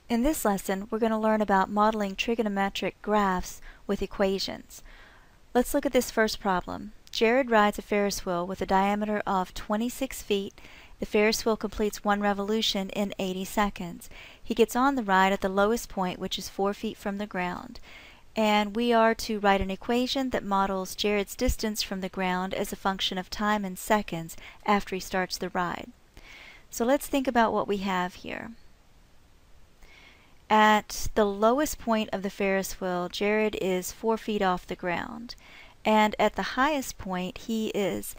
In this lesson, we're going to learn about modeling trigonometric graphs with equations. Let's look at this first problem. Jared rides a Ferris wheel with a diameter of 26 feet. The Ferris wheel completes one revolution in 80 seconds. He gets on the ride at the lowest point, which is 4 feet from the ground. And we are to write an equation that models Jared's distance from the ground as a function of time in seconds after he starts the ride. So let's think about what we have here. At the lowest point of the Ferris wheel, Jared is 4 feet off the ground. And at the highest point, he is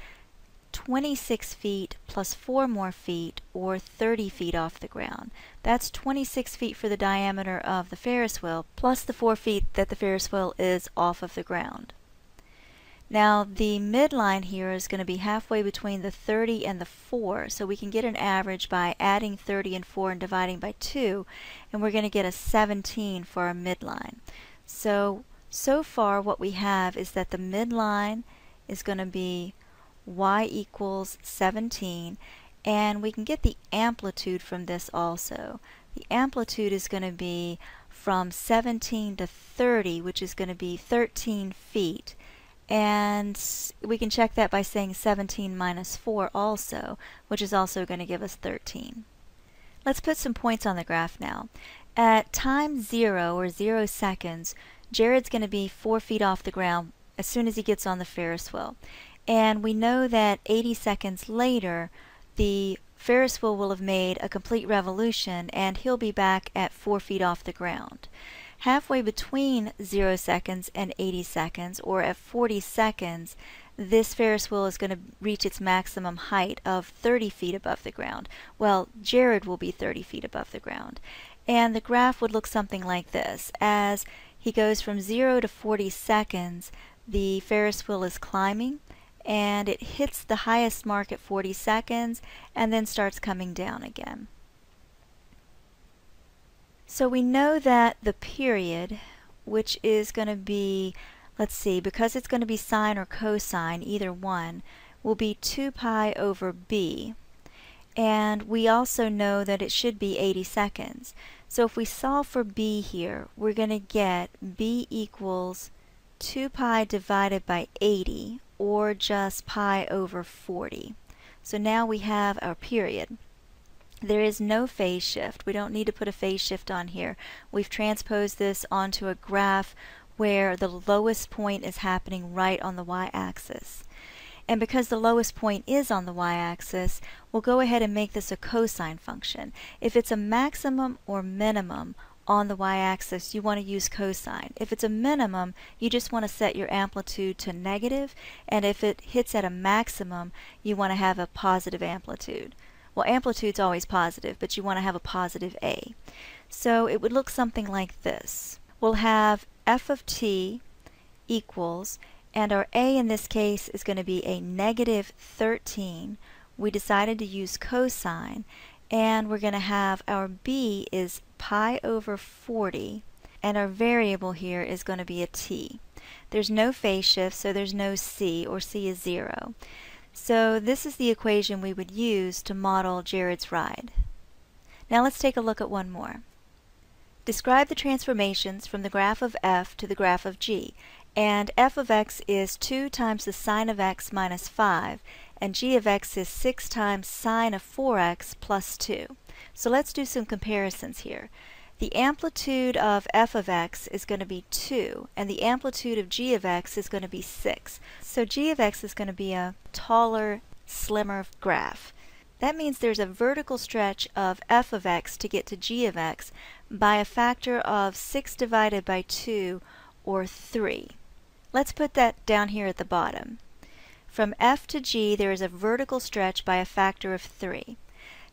26 feet plus 4 more feet, or 30 feet off the ground. That's 26 feet for the diameter of the Ferris wheel, plus the 4 feet that the Ferris wheel is off of the ground. Now the midline here is going to be halfway between the 30 and the 4, so we can get an average by adding 30 and 4 and dividing by 2, and we're going to get a 17 for our midline. So far what we have is that the midline is going to be y equals 17, and we can get the amplitude from this also. The amplitude is going to be from 17 to 30, which is going to be 13 feet. And we can check that by saying 17 minus 4 also, which is also going to give us 13. Let's put some points on the graph now. At time 0, or 0 seconds, Jared's going to be 4 feet off the ground as soon as he gets on the Ferris wheel. And we know that 80 seconds later, the Ferris wheel will have made a complete revolution and he'll be back at 4 feet off the ground. Halfway between 0 seconds and 80 seconds, or at 40 seconds, this Ferris wheel is going to reach its maximum height of 30 feet above the ground. Well, Jared will be 30 feet above the ground. And the graph would look something like this. As he goes from 0 to 40 seconds, the Ferris wheel is climbing, and it hits the highest mark at 40 seconds, and then starts coming down again. So we know that the period, which is going to be, let's see, because it's going to be sine or cosine, either one, will be 2 pi over b. And we also know that it should be 80 seconds. So if we solve for b here, we're going to get b equals 2 pi divided by 80, or just pi over 40. So now we have our period. There is no phase shift. We don't need to put a phase shift on here. We've transposed this onto a graph where the lowest point is happening right on the y-axis. And because the lowest point is on the y-axis, we'll go ahead and make this a cosine function. If it's a maximum or minimum on the y-axis, you want to use cosine. If it's a minimum, you just want to set your amplitude to negative, and if it hits at a maximum, you want to have a positive amplitude. Well, amplitude's always positive, but you want to have a positive a. So it would look something like this. We'll have f of t equals, and our a in this case is going to be a negative 13. We decided to use cosine, and we're going to have our b is pi over 40, and our variable here is going to be a t. There's no phase shift, so there's no c, or c is 0. So this is the equation we would use to model Jared's ride. Now let's take a look at one more. Describe the transformations from the graph of f to the graph of g, and f of x is 2 times the sine of x minus 5, and g of x is 6 times sine of 4x plus 2. So let's do some comparisons here. The amplitude of f of x is going to be 2, and the amplitude of g of x is going to be 6. So g of x is going to be a taller, slimmer graph. That means there's a vertical stretch of f of x to get to g of x by a factor of 6 divided by 2, or 3. Let's put that down here at the bottom. From f to g, there is a vertical stretch by a factor of 3.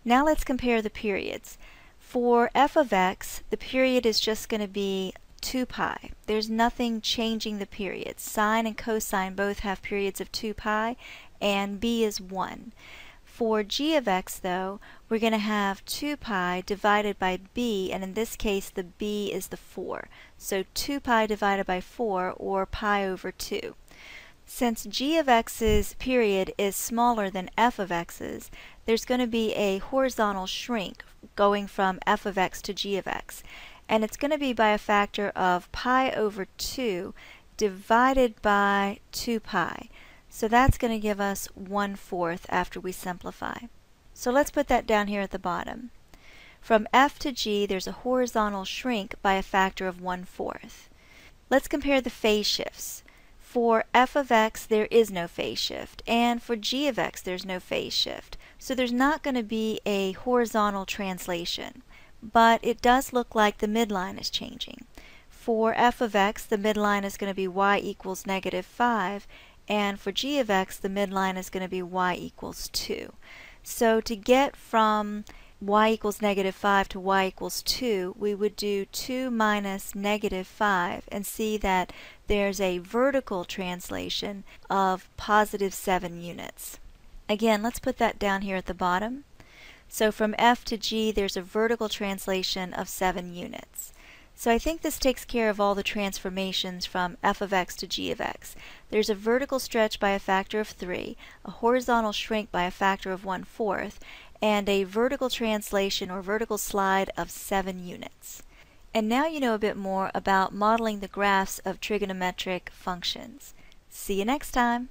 Now let's compare the periods. For f of x, the period is just going to be 2 pi. There's nothing changing the periods. Sine and cosine both have periods of 2 pi, and b is 1. For g of x, though, we're going to have 2 pi divided by b, and in this case the b is the 4. So 2 pi divided by 4, or pi over 2. Since g of x's period is smaller than f of x's, there's going to be a horizontal shrink going from f of x to g of x. And it's going to be by a factor of pi over 2 divided by 2 pi. So that's going to give us 1/4 after we simplify. So let's put that down here at the bottom. From f to g, there's a horizontal shrink by a factor of 1/4. Let's compare the phase shifts. For f of x, there is no phase shift, and for g of x, there's no phase shift. So there's not going to be a horizontal translation, but it does look like the midline is changing. For f of x, the midline is going to be y equals -5, and for g of x, the midline is going to be y equals 2. So to get from y equals -5 to y equals 2, we would do 2 minus -5 and see that there's a vertical translation of +7 units. Again, let's put that down here at the bottom. So from f to g, there's a vertical translation of 7 units. So I think this takes care of all the transformations from f of x to g of x. There's a vertical stretch by a factor of 3, a horizontal shrink by a factor of 1/4, and a vertical translation or vertical slide of 7 units. And now you know a bit more about modeling the graphs of trigonometric functions. See you next time!